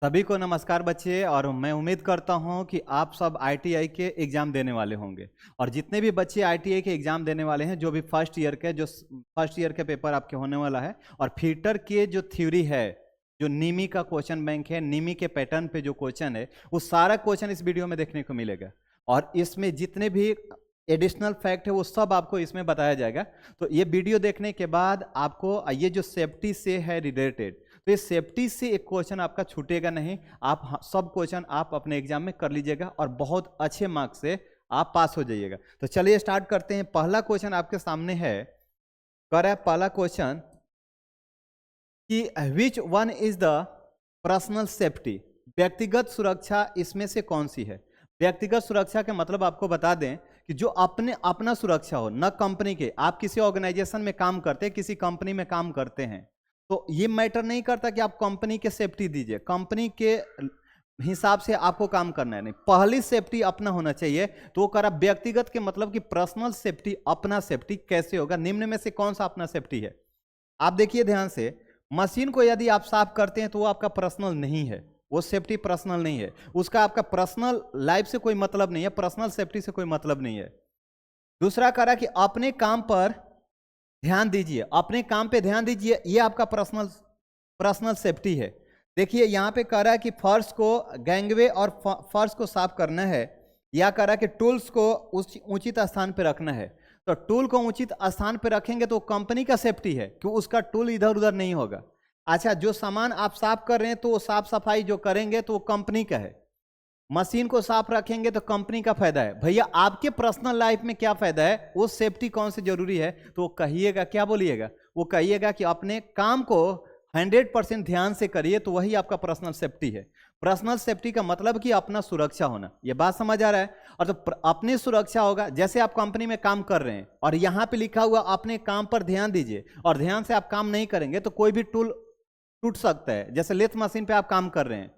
सभी को नमस्कार बच्चे। और मैं उम्मीद करता हूं कि आप सब आईटीआई के एग्ज़ाम देने वाले होंगे। और जितने भी बच्चे आईटीआई के एग्ज़ाम देने वाले हैं, जो भी फर्स्ट ईयर के पेपर आपके होने वाला है, और फिल्टर के जो थ्योरी है, जो नीमी का क्वेश्चन बैंक है, नीमी के पैटर्न पे जो क्वेश्चन है, वो सारा क्वेश्चन इस वीडियो में देखने को मिलेगा। और इसमें जितने भी एडिशनल फैक्ट है वो सब आपको इसमें बताया जाएगा। तो ये वीडियो देखने के बाद आपको ये जो सेफ्टी से है रिलेटेड, तो इस सेफ्टी से एक क्वेश्चन आपका छूटेगा नहीं। आप सब क्वेश्चन आप अपने एग्जाम में कर लीजिएगा और बहुत अच्छे मार्क्स से आप पास हो जाइएगा। तो चलिए स्टार्ट करते हैं। पहला क्वेश्चन आपके सामने है, कर है पहला क्वेश्चन कि which one is the personal safety, व्यक्तिगत सुरक्षा इसमें से कौन सी है। व्यक्तिगत सुरक्षा के मतलब आपको बता दें कि जो अपना सुरक्षा हो, न कंपनी के। आप किसी ऑर्गेनाइजेशन में काम करते हैं, किसी कंपनी में काम करते हैं, तो ये मैटर नहीं करता कि आप कंपनी के सेफ्टी दीजिए, कंपनी के हिसाब से आपको काम करना है। नहीं, पहली सेफ्टी अपना होना चाहिए। तो वो करा व्यक्तिगत के मतलब कि पर्सनल सेफ्टी, अपना सेफ्टी कैसे होगा, निम्न में से कौन सा अपना सेफ्टी है। आप देखिए ध्यान से, मशीन को यदि आप साफ करते हैं तो वो आपका पर्सनल नहीं है, वो सेफ्टी पर्सनल नहीं है, उसका आपका पर्सनल लाइफ से कोई मतलब नहीं है, पर्सनल सेफ्टी से कोई मतलब नहीं है। दूसरा करा कि अपने काम पर ध्यान दीजिए, अपने काम पे ध्यान दीजिए, ये आपका पर्सनल सेफ्टी है। देखिए यहाँ पे कह रहा है कि फर्श को गैंगवे और फर्श को साफ करना है, या कह रहा है कि टूल्स को उचित स्थान पे रखना है। तो टूल को उचित स्थान पे रखेंगे तो कंपनी का सेफ्टी है कि उसका टूल इधर उधर नहीं होगा। अच्छा, जो सामान आप साफ कर रहे हैं तो वो साफ सफाई जो करेंगे तो वो कंपनी का है। मशीन को साफ रखेंगे तो कंपनी का फायदा है। भैया आपके पर्सनल लाइफ में क्या फायदा है, वो सेफ्टी कौन सी जरूरी है, तो वो कहिएगा, क्या बोलिएगा, वो कहिएगा कि अपने काम को 100% ध्यान से करिए, तो वही आपका पर्सनल सेफ्टी है। पर्सनल सेफ्टी का मतलब कि अपना सुरक्षा होना, ये बात समझ आ रहा है। और तो अपनी सुरक्षा होगा, जैसे आप कंपनी में काम कर रहे हैं और यहाँ पे लिखा हुआ अपने काम पर ध्यान दीजिए, और ध्यान से आप काम नहीं करेंगे तो कोई भी टूल टूट सकता है। जैसे लेथ मशीन पे आप काम कर रहे हैं,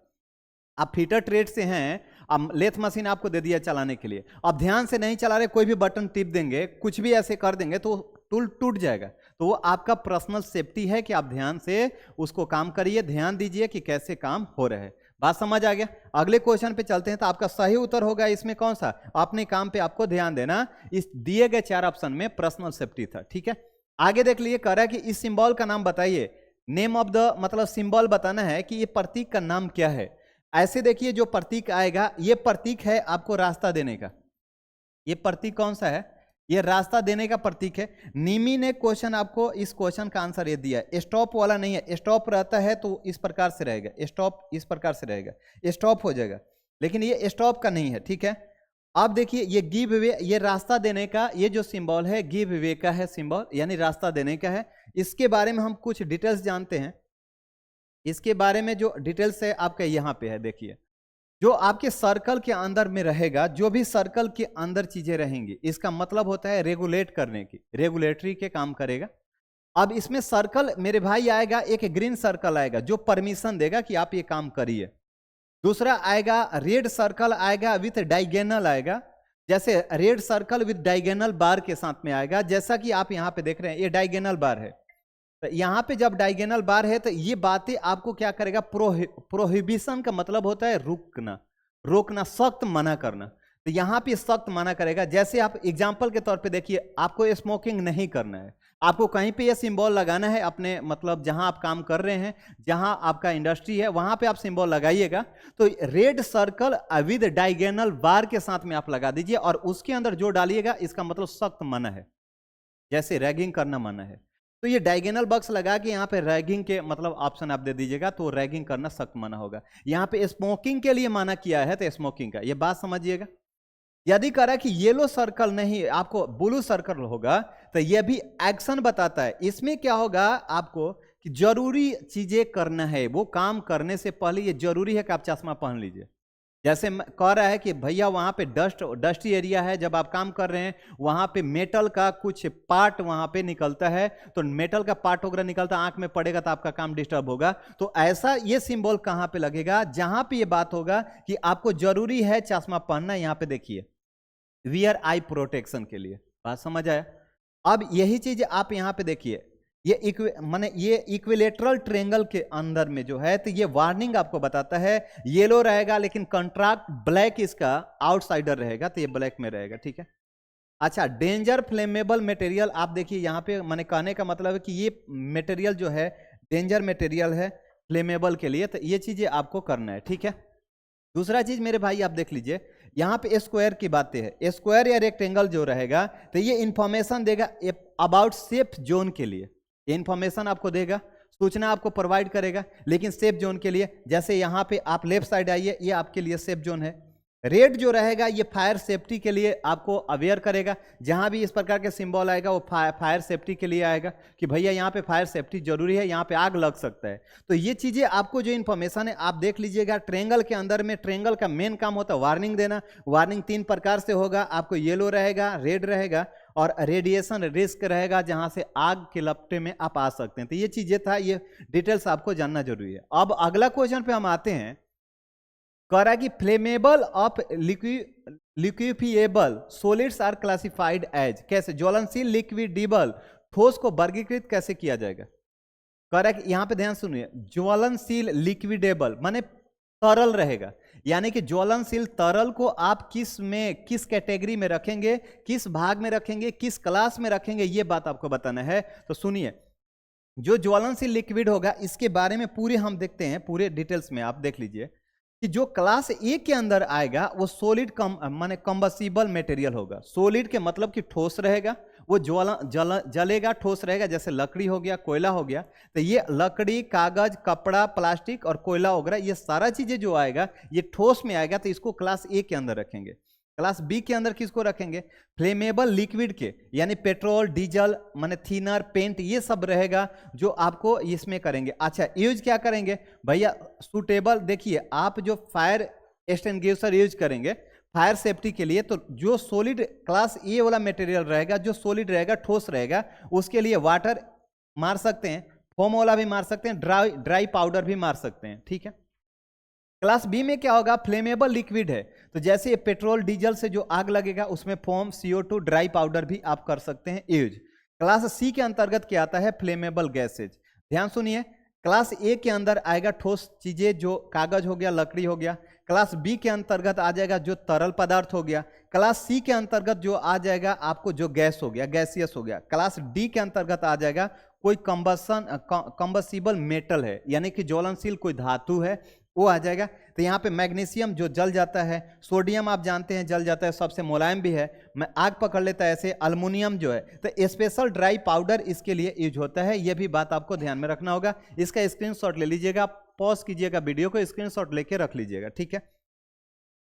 आप फीटर ट्रेड से हैं, अब लेथ मशीन आपको दे दिया चलाने के लिए, अब ध्यान से नहीं चला रहे, कोई भी बटन टिप देंगे, कुछ भी ऐसे कर देंगे तो टूल टूट जाएगा। तो वो आपका पर्सनल सेफ्टी है कि आप ध्यान से उसको काम करिए, ध्यान दीजिए कि कैसे काम हो रहा है। बात समझ आ गया। अगले क्वेश्चन पे चलते हैं। तो आपका सही उत्तर होगा इसमें कौन सा, अपने काम पे आपको ध्यान देना। इस दिए गए 4 ऑप्शन में पर्सनल सेफ्टी था। ठीक है, आगे देख लीजिए, कह रहा है कि इस सिंबल का नाम बताइए। नेम ऑफ द मतलब सिंबल बताना है कि ये प्रतीक का नाम क्या है। ऐसे देखिए, जो प्रतीक आएगा, ये प्रतीक है आपको रास्ता देने का। ये प्रतीक कौन सा है, ये रास्ता देने का प्रतीक है। नीमी ने क्वेश्चन आपको, इस क्वेश्चन का आंसर ये दिया है, स्टॉप वाला नहीं है। स्टॉप रहता है तो इस प्रकार से रहेगा, स्टॉप इस प्रकार से रहेगा, स्टॉप हो जाएगा, लेकिन ये स्टॉप का नहीं है। ठीक है, अब देखिए, ये गिव वे, ये रास्ता देने का, ये जो सिंबल है गिव वे का है सिंबल, यानी रास्ता देने का है। इसके बारे में हम कुछ डिटेल्स जानते हैं। इसके बारे में जो डिटेल्स है आपका यहाँ पे है। देखिए, जो आपके सर्कल के अंदर में रहेगा, जो भी सर्कल के अंदर चीजें रहेंगी, इसका मतलब होता है रेगुलेट करने की, रेगुलेटरी के काम करेगा। अब इसमें सर्कल मेरे भाई आएगा, एक ग्रीन सर्कल आएगा जो परमिशन देगा कि आप ये काम करिए। दूसरा आएगा रेड सर्कल आएगा विथ डायगोनल आएगा, जैसे रेड सर्कल विथ डायगोनल बार के साथ में आएगा, जैसा कि आप यहाँ पे देख रहे हैं, ये डायगोनल बार है। तो यहाँ पे जब डायगोनल बार है तो ये बातें आपको क्या करेगा, प्रोहिबिशन का मतलब होता है रुकना, रोकना, सख्त मना करना। तो यहाँ पे सख्त मना करेगा। जैसे आप एग्जांपल के तौर पे देखिए, आपको स्मोकिंग नहीं करना है, आपको कहीं पे ये सिंबल लगाना है अपने मतलब जहां आप काम कर रहे हैं, जहां आपका इंडस्ट्री है, वहां पे आप सिंबल लगाइएगा। तो रेड सर्कल विद डायगोनल बार के साथ में आप लगा दीजिए, और उसके अंदर जो डालिएगा इसका मतलब सख्त मना है, जैसे रैगिंग करना मना है। तो ये डायगोनल बॉक्स लगा के यहाँ पे रैगिंग के मतलब ऑप्शन आप दे दीजिएगा, तो रैगिंग करना सख्त मना होगा। यहाँ पे स्मोकिंग के लिए मना किया है तो स्मोकिंग का, ये बात समझिएगा। यदि करा कि येलो सर्कल नहीं, आपको ब्लू सर्कल होगा, तो ये भी एक्शन बताता है। इसमें क्या होगा आपको कि जरूरी चीजें करना है, वो काम करने से पहले ये जरूरी है कि आप चश्मा पहन लीजिए। जैसे कह रहा है कि भैया वहां पे डस्टी एरिया है, जब आप काम कर रहे हैं वहां पे मेटल का कुछ पार्ट वहां पे निकलता है, तो मेटल का पार्ट वगैरह निकलता, आंख में पड़ेगा तो आपका काम डिस्टर्ब होगा। तो ऐसा ये सिंबल कहां पे लगेगा, जहां पे ये बात होगा कि आपको जरूरी है चश्मा पहनना। यहां पे देखिए, वियर आई प्रोटेक्शन के लिए। बात समझ आया। अब यही चीज आप यहां पे देखिए, माने ये इक्विलेटरल ट्रेंगल के अंदर में जो है, तो ये वार्निंग आपको बताता है। येलो रहेगा लेकिन कंट्राक्ट ब्लैक इसका आउटसाइडर रहेगा, तो ये ब्लैक में रहेगा, ठीक है। अच्छा, डेंजर फ्लेमेबल मटेरियल, आप देखिए यहाँ पे मैंने कहने का मतलब है कि ये मटेरियल जो है डेंजर मटेरियल है फ्लेमेबल के लिए, तो ये चीजें आपको करना है, ठीक है। दूसरा चीज मेरे भाई आप देख लीजिए, यहाँ पे स्क्वायर की बातें है। स्क्वायर या रेक्टेंगल जो रहेगा तो ये इंफॉर्मेशन देगा अबाउट सेफ जोन के लिए, ये इंफॉर्मेशन आपको देगा, सूचना आपको प्रोवाइड करेगा, लेकिन सेफ जोन के लिए। जैसे यहाँ पे आप लेफ्ट साइड आइए, ये आपके लिए सेफ जोन है। रेड जो रहेगा ये फायर सेफ्टी के लिए आपको अवेयर करेगा, जहां भी इस प्रकार के सिंबल आएगा वो फायर सेफ्टी के लिए आएगा कि भैया यहाँ पे फायर सेफ्टी जरूरी है, यहाँ पे आग लग सकता है। तो ये चीजें आपको जो इन्फॉर्मेशन है आप देख लीजिएगा। ट्रेंगल के अंदर में ट्रेंगल का मेन काम होता है वार्निंग देना। वार्निंग 3 प्रकार से होगा, आपको येलो रहेगा, रेड रहेगा और रेडिएशन रिस्क रहेगा, जहां से आग के लपटे में आप आ सकते हैं। तो ये चीजें था, ये डिटेल्स आपको जानना जरूरी है। अब अगला क्वेश्चन पे हम आते हैं, कह रहा है कि flammable of liquefiable solids are classified as, कैसे ज्वलनशील लिक्विडेबल ठोस को वर्गीकृत कैसे किया जाएगा। कह रहा है कि यहां पे ध्यान सुनिए, ज्वलनशील लिक्विडेबल माने तरल रहेगा, यानी कि ज्वलनशील तरल को आप किस कैटेगरी में रखेंगे, किस भाग में रखेंगे, किस क्लास में रखेंगे, ये बात आपको बताना है। तो सुनिए, जो ज्वलनशील लिक्विड होगा इसके बारे में पूरे हम देखते हैं, पूरे डिटेल्स में आप देख लीजिए कि जो क्लास ए के अंदर आएगा वो सोलिड माने कंबसिबल मटेरियल होगा। सोलिड के मतलब कि ठोस रहेगा, वो जलेगा, ठोस रहेगा, जैसे लकड़ी हो गया, कोयला हो गया। तो ये लकड़ी, कागज, कपड़ा, प्लास्टिक और कोयला वगैरह ये सारा चीजें जो आएगा ये ठोस में आएगा, तो इसको क्लास ए के अंदर रखेंगे। क्लास बी के अंदर किसको रखेंगे, फ्लेमेबल लिक्विड के, यानी पेट्रोल, डीजल, माने थिनर, पेंट, ये सब रहेगा जो आपको इसमें करेंगे। अच्छा, यूज क्या करेंगे भैया, सूटेबल, देखिए आप जो फायर एक्सटिंग्विशर यूज करेंगे फायर सेफ्टी के लिए, तो जो सॉलिड क्लास ए वाला मटेरियल रहेगा, जो सॉलिड रहेगा, ठोस रहेगा, उसके लिए वाटर मार सकते हैं, फोम वाला भी मार सकते हैं, ड्राई पाउडर भी मार सकते हैं, ठीक है। क्लास बी में क्या होगा, फ्लेमेबल लिक्विड है, तो जैसे पेट्रोल, डीजल से जो आग लगेगा उसमें फोम, CO2, ड्राई पाउडर भी आप कर सकते हैं यूज। क्लास सी के अंतर्गत क्या आता है, फ्लेमेबल गैसेज। ध्यान सुनिए, क्लास ए के अंदर आएगा ठोस चीजें, जो कागज हो गया, लकड़ी हो गया। क्लास बी के अंतर्गत आ जाएगा जो तरल पदार्थ हो गया। क्लास सी के अंतर्गत जो आ जाएगा आपको जो गैस हो गया, गैसियस हो गया। क्लास डी के अंतर्गत आ जाएगा कोई कंबसिबल मेटल है, यानी कि ज्वलनशील कोई धातु है, वो आ जाएगा। तो यहाँ पे मैग्नीशियम जो जल जाता है, सोडियम आप जानते हैं जल जाता है, सबसे मुलायम भी है, मैं आग पकड़ लेता है ऐसे। अल्युमिनियम जो है, तो स्पेशल ड्राई पाउडर इसके लिए यूज होता है, ये भी बात आपको ध्यान में रखना होगा। इसका स्क्रीनशॉट ले लीजिएगा, पॉज कीजिएगा वीडियो को, स्क्रीनशॉट लेके रख लीजिएगा, ठीक है।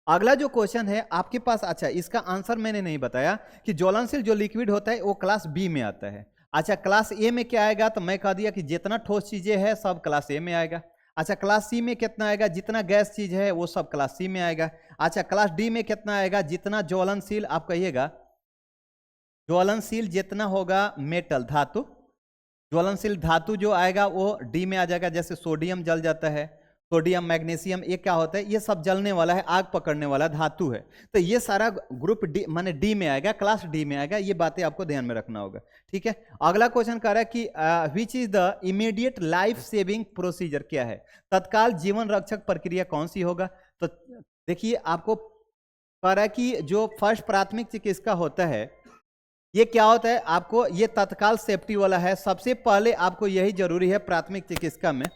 अगला जो क्वेश्चन है आपके पास, अच्छा इसका आंसर मैंने नहीं बताया कि ज्वलनशील जो लिक्विड होता है वो क्लास बी में आता है। अच्छा, क्लास ए में क्या आएगा, तो मैं कह दिया कि जितना ठोस चीजें हैं सब क्लास ए में आएगा। अच्छा, क्लास सी में कितना आएगा, जितना गैस चीज है वो सब क्लास सी में आएगा। अच्छा, क्लास डी में कितना आएगा, जितना ज्वलनशील, आप कहिएगा ज्वलनशील जितना होगा मेटल, धातु, ज्वलनशील धातु जो आएगा वो डी में आ जाएगा। जैसे सोडियम जल जाता है, सोडियम, मैग्नीशियम, ये क्या होता है, ये सब जलने वाला है, आग पकड़ने वाला धातु है, तो ये सारा ग्रुप डी माने डी में आएगा, क्लास डी में आएगा। ये बातें आपको ध्यान में रखना होगा, ठीक है। अगला क्वेश्चन कह रहा है कि which is the immediate life saving procedure, क्या है, तत्काल जीवन रक्षक प्रक्रिया कौन सी होगा। तो देखिए आपको कह रहा है कि जो फर्स्ट प्राथमिक चिकित्सा होता है ये क्या होता है, आपको ये तत्काल सेफ्टी वाला है। सबसे पहले आपको यही जरूरी है प्राथमिक चिकित्सा में,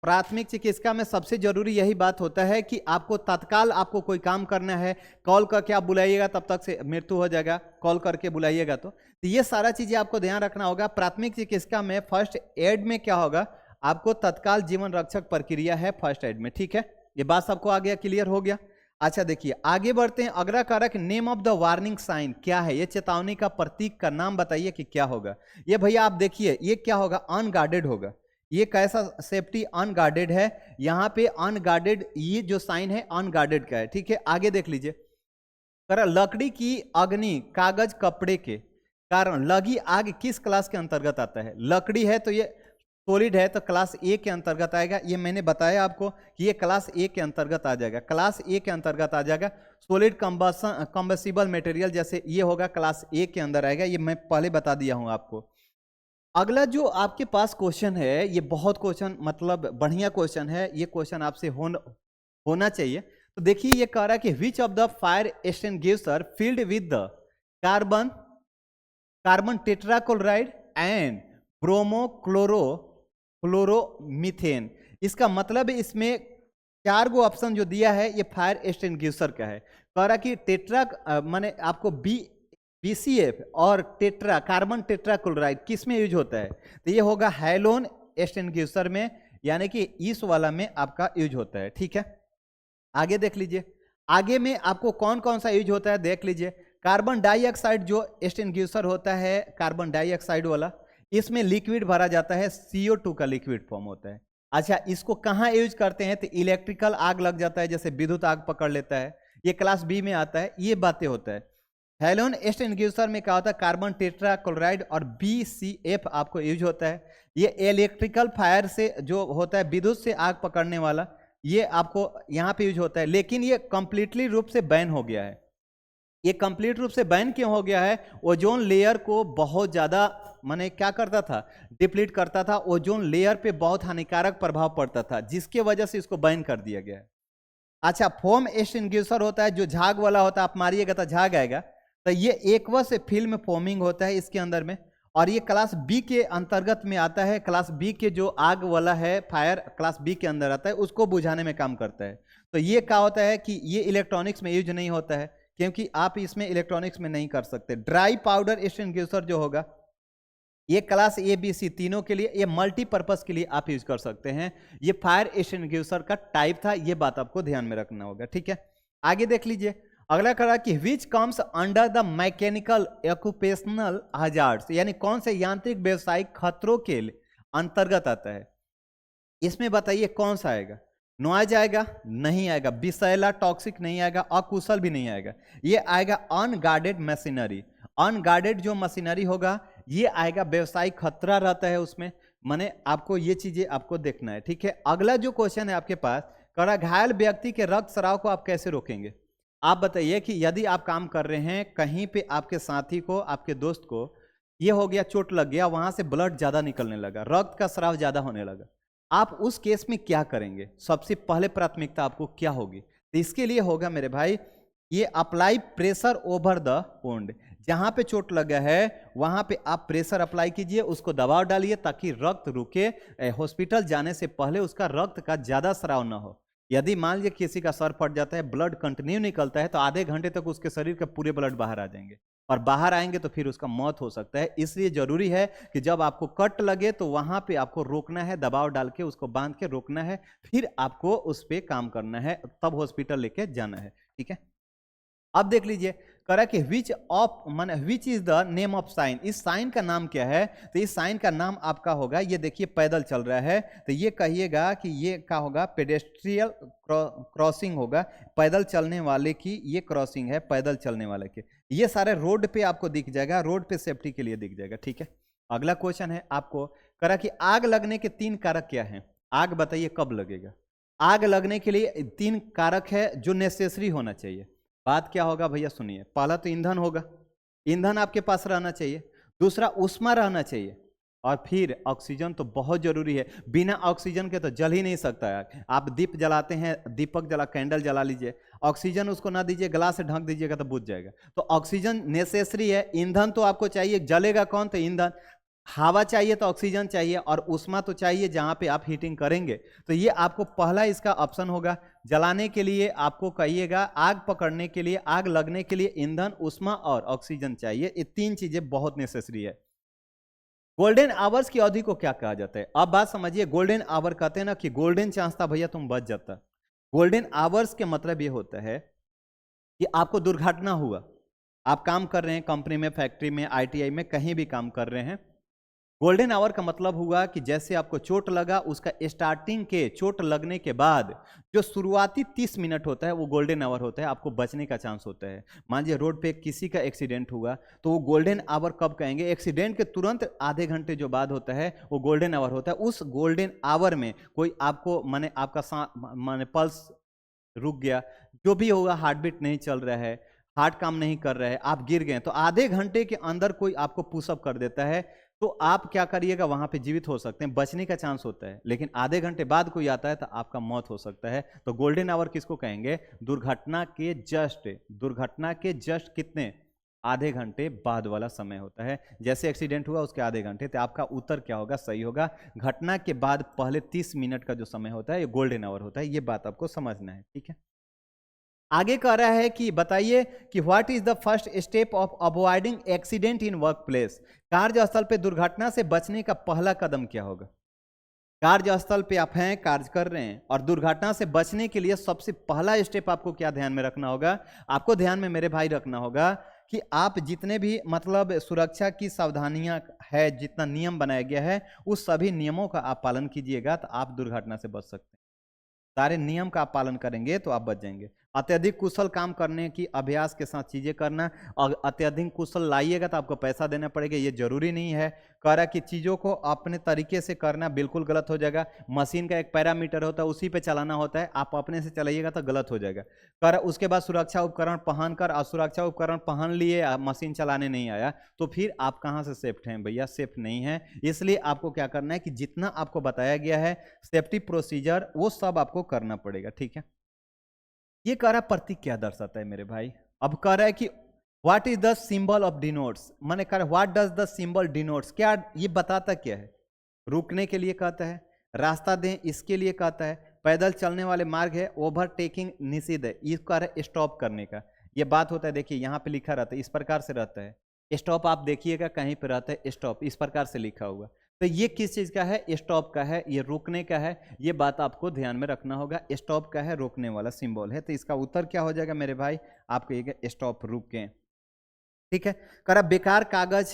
प्राथमिक चिकित्सा में सबसे जरूरी यही बात होता है कि आपको तत्काल आपको कोई काम करना है, कॉल करके आप बुलाइएगा, तब तक से मृत्यु हो जाएगा, कॉल करके बुलाइएगा। तो ये सारा चीजें आपको ध्यान रखना होगा। प्राथमिक चिकित्सा में फर्स्ट एड में क्या होगा, आपको तत्काल जीवन रक्षक प्रक्रिया है फर्स्ट एड में, ठीक है। ये बात सबको आ गया, क्लियर हो गया। अच्छा देखिए आगे बढ़ते हैं। अगला कारक, name of the warning sign, क्या है, ये चेतावनी का प्रतीक का नाम बताइए कि क्या होगा। ये भैया आप देखिए ये क्या होगा, अनगार्डेड होगा। ये कैसा सेफ्टी, अनगार्डेड है, यहाँ पे अनगार्डेड, ये जो साइन है अनगार्डेड का है, ठीक है। आगे देख लीजिए, लकड़ी की अग्नि, कागज, कपड़े के कारण लगी आग किस क्लास के अंतर्गत आता है। लकड़ी है तो ये सॉलिड है तो क्लास ए के अंतर्गत आएगा। ये मैंने बताया आपको कि ये क्लास ए के अंतर्गत आ जाएगा, क्लास ए के अंतर्गत आ जाएगा। सॉलिड कंबसिबल मटेरियल जैसे ये होगा क्लास ए के अंदर आएगा, ये मैं पहले बता दिया हूं आपको। अगला जो आपके पास क्वेश्चन है, ये बहुत क्वेश्चन मतलब बढ़िया क्वेश्चन है, ये क्वेश्चन आपसे होना चाहिए। तो देखिए ये कह रहा है कि which of the fire extinguisher filled with the carbon tetrachloride and bromo chloromethane. इसका मतलब इसमें 4 गो ऑप्शन जो दिया है ये फायर एक्सटिंग्विशर का है। कह रहा कि माने आपको BCF और कार्बन टेट्राक्लोराइड किस में यूज होता है, तो ये होगा हैलोन एक्सटिंग्विशर में, यानी कि इस वाला में आपका यूज होता है। ठीक है, आगे देख लीजिए, आगे में आपको कौन कौन सा यूज होता है देख लीजिए। कार्बन डाइऑक्साइड जो एक्सटिंग्विशर होता है, कार्बन डाइऑक्साइड वाला, इसमें लिक्विड भरा जाता है, CO2 का लिक्विड फॉर्म होता है। अच्छा, इसको कहाँ यूज करते हैं, तो इलेक्ट्रिकल आग लग जाता है, जैसे विद्युत आग पकड़ लेता है, ये क्लास बी में आता है, ये बातें होता है। हैलोन एक्सटिंग्विशर में क्या होता है, कार्बन टेट्राक्लोराइड और BCF आपको यूज होता है। ये इलेक्ट्रिकल फायर से जो होता है, विद्युत से आग पकड़ने वाला, ये आपको यहाँ पे यूज होता है। लेकिन ये कंप्लीटली रूप से बैन हो गया है। ये कंप्लीट रूप से बैन क्यों हो गया है, ओजोन लेयर को बहुत ज्यादा माने क्या करता था, डिप्लीट करता था, ओजोन लेयर पे बहुत हानिकारक प्रभाव पड़ता था, जिसके वजह से इसको बैन कर दिया गया है। अच्छा, फोम एक्सटिंग्विशर होता है जो झाग वाला होता है, आप मारिएगा तो झाग आएगा, तो ये एक्वस फिल्म फोमिंग होता है इसके अंदर में, और ये क्लास बी के अंतर्गत में आता है। क्लास बी के जो आग वाला है फायर क्लास बी के अंदर आता है, उसको बुझाने में काम करता है। तो ये क्या होता है कि ये इलेक्ट्रॉनिक्स में यूज नहीं होता है, क्योंकि आप इसमें इलेक्ट्रॉनिक्स में नहीं कर सकते। ड्राई पाउडर एक्सटिंग्विशर जो होगा, ये क्लास ABC तीनों के लिए, ये मल्टीपर्पज के लिए आप यूज कर सकते हैं। ये फायर एक्सटिंग्विशर का टाइप था, ये बात आपको ध्यान में रखना होगा। ठीक है, आगे देख लीजिए, अगला करा कि which comes under the mechanical occupational hazards, यानी कौन से यांत्रिक व्यवसायिक खतरों के अंतर्गत आता है। इसमें बताइए कौन सा आएगा, नॉइज आएगा, नहीं आएगा, विषैला टॉक्सिक नहीं आएगा, अकुशल भी नहीं आएगा। ये आएगा अनगार्डेड मशीनरी। अनगार्डेड जो मशीनरी होगा ये आएगा, व्यवसायिक खतरा रहता है उसमें, माने आपको ये चीजें आपको देखना है। ठीक है, अगला जो क्वेश्चन है आपके पास, करा घायल व्यक्ति के रक्त स्राव को आप कैसे रोकेंगे। आप बताइए कि यदि आप काम कर रहे हैं कहीं पे, आपके साथी को, आपके दोस्त को ये हो गया, चोट लग गया, वहां से ब्लड ज्यादा निकलने लगा, रक्त का स्राव ज्यादा होने लगा, आप उस केस में क्या करेंगे, सबसे पहले प्राथमिकता आपको क्या होगी। तो इसके लिए होगा मेरे भाई, ये apply pressure over the wound. जहां पे चोट लगा है वहां पे आप प्रेशर अप्लाई कीजिए, उसको दबाव डालिए ताकि रक्त रुके, हॉस्पिटल जाने से पहले उसका रक्त का ज्यादा स्राव ना हो। यदि मान लीजिए किसी का सर फट जाता है, ब्लड कंटिन्यू निकलता है, तो आधे घंटे तक उसके शरीर के पूरे ब्लड बाहर आ जाएंगे, और बाहर आएंगे तो फिर उसका मौत हो सकता है। इसलिए जरूरी है कि जब आपको कट लगे तो वहां पे आपको रोकना है, दबाव डाल के उसको बांध के रोकना है, फिर आपको उस पर काम करना है, तब हॉस्पिटल लेके जाना है। ठीक है, अब देख लीजिए, करा कि which is the name of sine, इस साइन का नाम क्या है। तो इस साइन का नाम आपका होगा, ये देखिए पैदल चल रहा है, तो ये कहिएगा कि ये क्या होगा, पेडेस्ट्रियल क्रॉसिंग होगा, पैदल चलने वाले की ये क्रॉसिंग है, पैदल चलने वाले के। ये सारे रोड पे आपको दिख जाएगा, रोड पे सेफ्टी के लिए दिख जाएगा। ठीक है, अगला क्वेश्चन है आपको, करा कि आग लगने के 3 कारक क्या है। आग बताइए कब लगेगा। आग लगने के लिए 3 कारक है जो नेसेसरी होना चाहिए। बात क्या होगा भैया सुनिए, पहला तो ईंधन होगा, ईंधन आपके पास रहना चाहिए, दूसरा ऊष्मा रहना चाहिए, और फिर ऑक्सीजन तो बहुत जरूरी है। बिना ऑक्सीजन के तो जल ही नहीं सकता है। आप दीप जलाते हैं, दीपक जला, कैंडल जला लीजिए, ऑक्सीजन उसको ना दीजिए, ग्लास से ढक दीजिएगा तो बुझ जाएगा। तो ऑक्सीजन नेसेसरी है। ईंधन तो आपको चाहिए, जलेगा कौन, तो ईंधन। हवा चाहिए तो ऑक्सीजन चाहिए, और ऊष्मा तो चाहिए जहां पे आप हीटिंग करेंगे। तो ये आपको पहला इसका ऑप्शन होगा। जलाने के लिए आपको कहिएगा, आग पकड़ने के लिए, आग लगने के लिए ईंधन, ऊष्मा और ऑक्सीजन चाहिए। ये 3 चीजें बहुत नेसेसरी है। गोल्डन आवर्स की अवधि को क्या कहा जाता है। अब बात समझिए, गोल्डन आवर कहते हैं ना कि गोल्डन चांस था भैया तुम बच जाता। गोल्डन आवर्स के मतलब ये होता है कि आपको दुर्घटना हुआ, आप काम कर रहे हैं कंपनी में, फैक्ट्री में, ITI में, कहीं भी काम कर रहे हैं, गोल्डन आवर का मतलब हुआ कि जैसे आपको चोट लगा, उसका स्टार्टिंग के चोट लगने के बाद जो शुरुआती 30 मिनट होता है वो गोल्डन आवर होता है, आपको बचने का चांस होता है। मान लीजिए रोड पे किसी का एक्सीडेंट हुआ तो वो गोल्डन आवर कब कहेंगे? एक्सीडेंट के तुरंत आधे घंटे जो बाद होता है वो गोल्डन आवर होता है। उस गोल्डन आवर में कोई आपको माने आपका माने पल्स रुक गया, जो भी होगा, हार्ट बीट नहीं चल रहा है, हार्ट काम नहीं कर रहा है, आप गिर गए, तो आधे घंटे के अंदर कोई आपको पुशअप कर देता है तो आप क्या करिएगा? वहां पे जीवित हो सकते हैं, बचने का चांस होता है। लेकिन आधे घंटे बाद कोई आता है तो आपका मौत हो सकता है। तो गोल्डन आवर किसको कहेंगे? दुर्घटना के जस्ट कितने आधे घंटे बाद वाला समय होता है। जैसे एक्सीडेंट हुआ उसके आधे घंटे, तो आपका उत्तर क्या होगा? सही होगा, घटना के बाद पहले 30 मिनट का जो समय होता है ये गोल्डन आवर होता है। ये बात आपको समझना है, ठीक है। आगे कह रहा है कि बताइए कि what is the first step of avoiding accident in work place. कार्यस्थल पे दुर्घटना से बचने का पहला कदम क्या होगा? कार्यस्थल पे आप हैं, कार्य कर रहे हैं, और दुर्घटना से बचने के लिए सबसे पहला स्टेप आपको क्या ध्यान में रखना होगा? आपको ध्यान में मेरे भाई रखना होगा कि आप जितने भी मतलब सुरक्षा की सावधानियां है, जितना नियम बनाया गया है, उस सभी नियमों का आप पालन कीजिएगा तो आप दुर्घटना से बच सकते हैं। सारे नियम का आप पालन करेंगे तो आप बच जाएंगे। अत्यधिक कुशल काम करने की अभ्यास के साथ चीजें करना, और अत्यधिक कुशल लाइएगा तो आपको पैसा देना पड़ेगा, ये जरूरी नहीं है। कह रहा कि चीजों को अपने तरीके से करना बिल्कुल गलत हो जाएगा। मशीन का एक पैरामीटर होता है, उसी पे चलाना होता है, आप अपने से चलाइएगा तो गलत हो जाएगा। कह रहा उसके बाद सुरक्षा उपकरण पहनकर, असुरक्षा उपकरण पहन लिए, मशीन चलाने नहीं आया तो फिर आप कहाँ से सेफ्ट हैं? भैया सेफ्ट नहीं है। इसलिए आपको क्या करना है कि जितना आपको बताया गया है सेफ्टी प्रोसीजर वो सब आपको करना पड़ेगा, ठीक है। ये कह रहा प्रतीक क्या दर्शाता है मेरे भाई? अब कह रहा है कि what is the symbol of denotes, माने कह रहा what does the symbol denotes, क्या ये बताता क्या है? रुकने के लिए कहता है, रास्ता दें इसके लिए कहता है, पैदल चलने वाले मार्ग है, ओवरटेकिंग निषिद्ध है, ये कह रहा है स्टॉप करने का। ये बात होता है, देखिए यहाँ पे लिखा रहता है, इस प्रकार से रहता है स्टॉप, आप देखिएगा कहीं पे रहता है स्टॉप, इस प्रकार से लिखा हुआ। तो ये किस चीज का है? स्टॉप का है, ये रुकने का है। ये बात आपको ध्यान में रखना होगा, स्टॉप का है, रोकने वाला सिंबल है। तो इसका उत्तर क्या हो जाएगा मेरे भाई? आप कहिएगा स्टॉप, रुके, ठीक है। करा बेकार कागज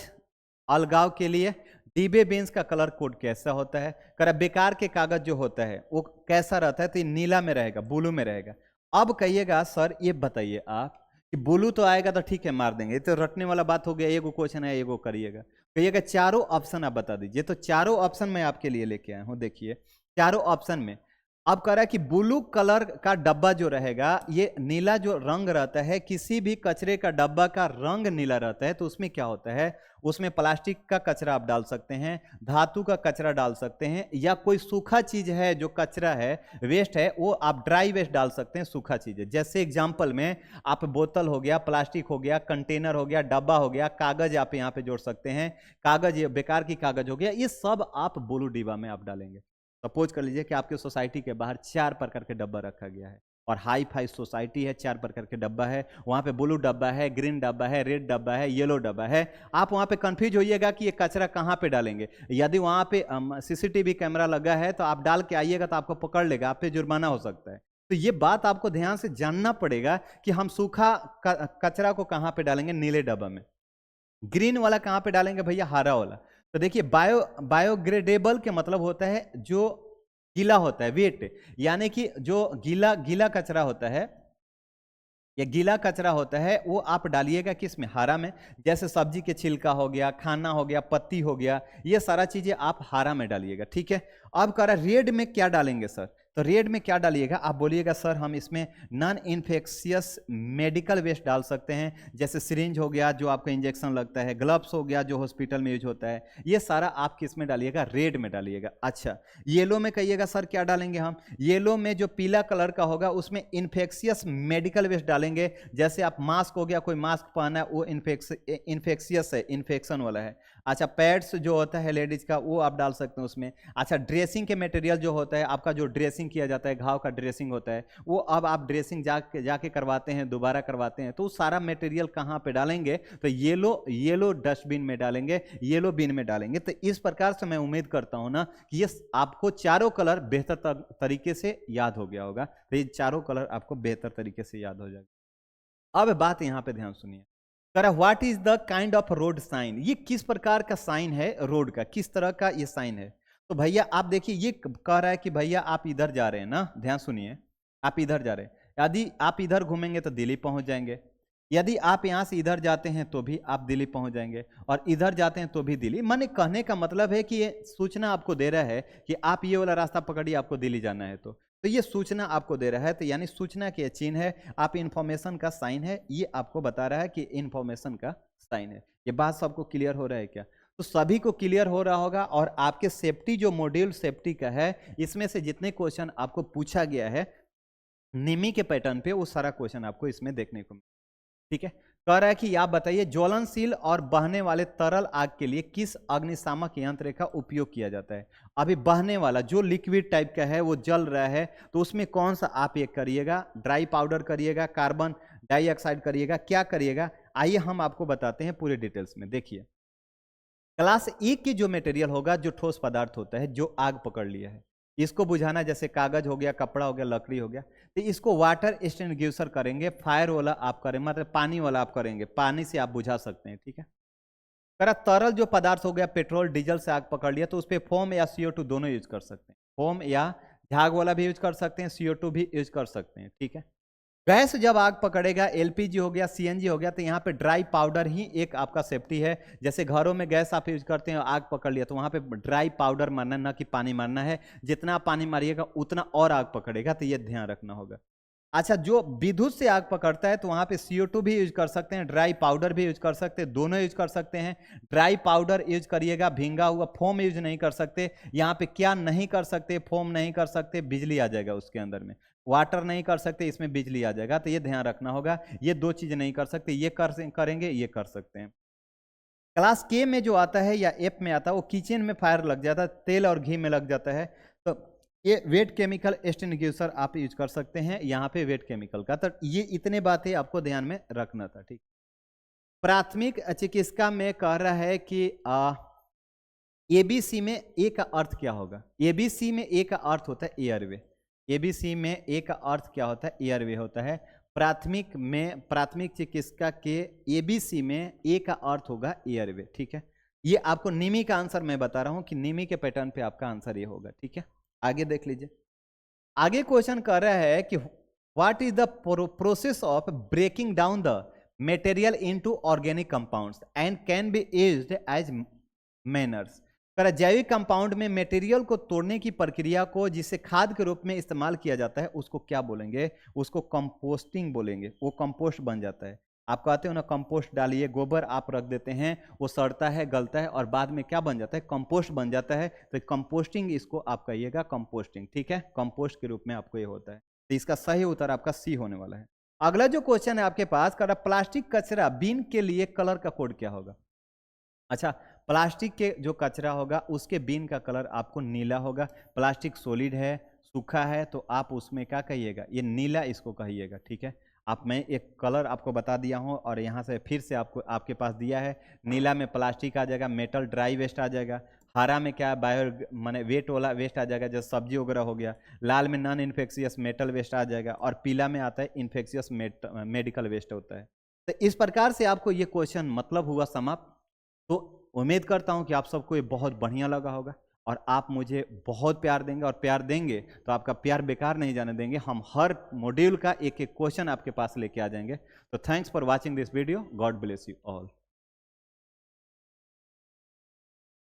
अलगाव के लिए डीबे बेंच का कलर कोड कैसा होता है? करा बेकार के कागज जो होता है वो कैसा रहता है? तो ये नीला में रहेगा, ब्लू में रहेगा। अब कहिएगा सर ये बताइए आप कि ब्लू तो आएगा तो ठीक है मार देंगे, तो रटने वाला बात हो गया, एगो क्वेश्चन है एगो करिएगा। कहिएगा चारों ऑप्शन आप बता दीजिए। तो चारों ऑप्शन मैं आपके लिए लेके आया हूं, देखिए चारों ऑप्शन में अब कह रहा है कि ब्लू कलर का डब्बा जो रहेगा, ये नीला जो रंग रहता है, किसी भी कचरे का डब्बा का रंग नीला रहता है तो उसमें क्या होता है? उसमें प्लास्टिक का कचरा आप डाल सकते हैं, धातु का कचरा डाल सकते हैं, या कोई सूखा चीज है जो कचरा है, वेस्ट है, वो आप ड्राई वेस्ट डाल सकते हैं, सूखा चीज है। जैसे एग्जाम्पल में आप बोतल हो गया, प्लास्टिक हो गया, कंटेनर हो गया, डब्बा हो गया, कागज आप यहाँ पे जोड़ सकते हैं, कागज ये बेकार की कागज हो गया, ये सब आप ब्लू डिब्बा में आप डालेंगे। सपोज कर लीजिए कि आपके सोसाइटी के बाहर 4 प्रकार के डब्बा रखा गया है, और हाई फाई सोसाइटी है, 4 प्रकार के डब्बा है, वहां पे ब्लू डब्बा है, ग्रीन डब्बा है, रेड डब्बा है, येलो डब्बा है। आप वहां पे कंफ्यूज होइएगा कि ये कचरा कहाँ पे डालेंगे। यदि वहां पे सीसीटीवी कैमरा लगा है तो आप डाल के आइएगा तो आपको पकड़ लेगा, आप पे जुर्माना हो सकता है। तो ये बात आपको ध्यान से जानना पड़ेगा कि हम सूखा कचरा को कहाँ पे डालेंगे? नीले डब्बा में। ग्रीन वाला कहाँ पे डालेंगे भैया? हरा वाला। तो देखिए बायोग्रेडेबल के मतलब होता है जो गीला होता है, वेट, यानी कि जो गीला गीला कचरा होता है, या गीला कचरा होता है वो आप डालिएगा किस में? हरा में। जैसे सब्जी के छिलका हो गया, खाना हो गया, पत्ती हो गया, ये सारा चीजें आप हरा में डालिएगा, ठीक है। अब कह रहा रेड में क्या डालेंगे सर? तो रेड में क्या डालिएगा? आप बोलिएगा सर हम इसमें नॉन इन्फेक्शियस मेडिकल वेस्ट डाल सकते हैं, जैसे सिरिंज हो गया जो आपका इंजेक्शन लगता है, ग्लव्स हो गया जो हॉस्पिटल में यूज होता है, ये सारा आप किस में डालिएगा? रेड में डालिएगा। अच्छा, येलो में कहिएगा सर क्या डालेंगे हम? येलो में जो पीला कलर का होगा उसमें इन्फेक्शियस मेडिकल वेस्ट डालेंगे। जैसे आप मास्क हो गया, कोई मास्क पहना है वो इन्फेक्शियस है, इन्फेक्शन वाला है। अच्छा, पैड्स जो होता है लेडीज का वो आप डाल सकते हैं उसमें। अच्छा, ड्रेसिंग के मटेरियल जो होता है आपका, जो ड्रेसिंग किया जाता है, घाव का ड्रेसिंग होता है, वो अब आप ड्रेसिंग जाके करवाते हैं, दोबारा करवाते हैं, तो सारा मटेरियल कहाँ पे डालेंगे? तो येलो डस्टबिन में डालेंगे, येलो बिन में डालेंगे। तो इस प्रकार से मैं उम्मीद करता हूं ना कि ये आपको चारों कलर बेहतर तरीके से याद हो गया होगा। तो ये चारों कलर आपको बेहतर तरीके से याद हो जाएगा। अब बात यहाँ पे ध्यान सुनिए, करा what is the kind of road sign, ये किस प्रकार का साइन है रोड का, किस तरह का ये साइन है। तो भैया आप देखिए ये कह रहा है कि भैया आप इधर जा रहे हैं ना, ध्यान सुनिए, आप इधर जा रहे हैं, यदि आप इधर घूमेंगे तो दिल्ली पहुंच जाएंगे, यदि आप यहां से इधर जाते हैं तो भी आप दिल्ली पहुंच जाएंगे, और इधर जाते हैं तो भी दिल्ली। माने कहने का मतलब है कि ये सूचना आपको दे रहा है कि आप ये वाला रास्ता पकड़िए, आपको दिल्ली जाना है, तो ये सूचना आपको दे रहा है। तो यानी सूचना के चिन्ह है, आप इंफॉर्मेशन का साइन है, ये आपको बता रहा है कि इंफॉर्मेशन का साइन है। ये बात सबको क्लियर हो रहा है क्या? तो सभी को क्लियर हो रहा होगा। और आपके सेफ्टी जो मॉड्यूल सेफ्टी का है, इसमें से जितने क्वेश्चन आपको पूछा गया है निमी के पैटर्न पे, वो सारा क्वेश्चन आपको इसमें देखने को, ठीक है। कह रहा है कि आप बताइए ज्वलनशील और बहने वाले तरल आग के लिए किस अग्निशामक यंत्र का उपयोग किया जाता है। अभी बहने वाला जो लिक्विड टाइप का है वो जल रहा है, तो उसमें कौन सा आप ये करिएगा, ड्राई पाउडर करिएगा, कार्बन डाइऑक्साइड करिएगा, क्या करिएगा, आइए हम आपको बताते हैं पूरे डिटेल्स में। देखिए क्लास 1 की जो मटेरियल होगा, जो ठोस पदार्थ होता है, जो आग पकड़ लिया है, इसको बुझाना, जैसे कागज हो गया, कपड़ा हो गया, लकड़ी हो गया, तो इसको वाटर एक्सटिंग्विशर करेंगे, फायर वाला आप करें, मतलब पानी वाला आप करेंगे, पानी से आप बुझा सकते हैं, ठीक है। करा तरल जो पदार्थ हो गया, पेट्रोल डीजल से आग पकड़ लिया, तो उस पर फोम या CO2 दोनों यूज कर सकते हैं, फोम या झाग वाला भी यूज कर सकते हैं, CO2 भी यूज कर सकते हैं, ठीक है। गैस जब आग पकड़ेगा, LPG हो गया, CNG हो गया, तो यहाँ पे ड्राई पाउडर ही एक आपका सेफ्टी है। जैसे घरों में गैस आप यूज करते हैं, आग पकड़ लिया, तो वहाँ पे ड्राई पाउडर मारना, ना कि पानी मारना है, जितना पानी मारिएगा उतना और आग पकड़ेगा, तो ये ध्यान रखना होगा। अच्छा, जो विद्युत से आग पकड़ता है तो वहाँ पे CO2 भी यूज कर सकते हैं, ड्राई पाउडर भी यूज कर सकते हैं, दोनों यूज कर सकते हैं। ड्राई पाउडर यूज करिएगा, भींगा हुआ फोम यूज नहीं कर सकते। यहाँ पे क्या नहीं कर सकते, फोम नहीं कर सकते, बिजली आ जाएगा उसके अंदर में, वाटर नहीं कर सकते, इसमें बिजली आ जाएगा, तो ये ध्यान रखना होगा। ये दो चीज नहीं कर सकते, ये करेंगे, ये कर सकते हैं। क्लास K में जो आता है या F में आता है, वो किचन में फायर लग जाता है, तेल और घी में लग जाता है, तो ये वेट केमिकल एक्सटिंग्विशर आप यूज कर सकते हैं, यहाँ पे वेट केमिकल का। तो ये इतने बातें आपको ध्यान में रखना था, ठीक। प्राथमिक चिकित्सा में कह रहा है कि ABC में ए का अर्थ क्या होगा। ABC में ए का अर्थ होता है एयरवे। ABC में ए का अर्थ क्या होता है, एयरवे होता है। प्राथमिक में, प्राथमिक चिकित्सा के ABC में ए का अर्थ होगा एयरवे, ठीक है। ये आपको निमी का आंसर मैं बता रहा हूं कि निमी के पैटर्न पे आपका आंसर ये होगा, ठीक है। आगे देख लीजिए, आगे क्वेश्चन कर रहा है कि what is the process of breaking down the material into organic compounds and can be used as manures. जैविक कंपाउंड में मटेरियल को तोड़ने की प्रक्रिया को जिसे खाद के रूप में इस्तेमाल किया जाता है, उसको क्या बोलेंगे, उसको कंपोस्टिंग बोलेंगे। वो कंपोस्ट बन जाता है। आप कहते हो ना कंपोस्ट डालिए, गोबर आप रख देते हैं, वो सड़ता है, गलता है, और बाद में क्या बन जाता है, कंपोस्ट बन जाता है। तो कंपोस्टिंग इसको आप कहिएगा, कंपोस्टिंग, ठीक है। कंपोस्ट के रूप में आपको ये होता है। तो इसका सही उत्तर आपका C होने वाला है। अगला जो क्वेश्चन है आपके पास, कह रहा प्लास्टिक कचरा बिन के लिए कलर का कोड क्या होगा। अच्छा, प्लास्टिक के जो कचरा होगा उसके बिन का कलर आपको नीला होगा। प्लास्टिक सॉलिड है, सूखा है, तो आप उसमें क्या कहिएगा, ये नीला इसको कहिएगा, ठीक है। आप, मैं एक कलर आपको बता दिया हूँ और यहाँ से फिर से आपको आपके पास दिया है। नीला में प्लास्टिक आ जाएगा, मेटल ड्राई वेस्ट आ जाएगा। हरा में क्या, बायो माने वेट वाला वेस्ट आ जाएगा, जैसे सब्जी वगैरह हो गया। लाल में नॉन इन्फेक्शियस मेटल वेस्ट आ जाएगा, और पीला में आता है इन्फेक्शियस मेडिकल वेस्ट होता है। तो इस प्रकार से आपको ये क्वेश्चन मतलब हुआ समाप्त। तो उम्मीद करता हूं कि आप सबको ये बहुत बढ़िया लगा होगा, और आप मुझे बहुत प्यार देंगे, और प्यार देंगे तो आपका प्यार बेकार नहीं जाने देंगे। हम हर मॉड्यूल का एक एक क्वेश्चन आपके पास लेके आ जाएंगे। तो thanks for watching this video. God bless you all.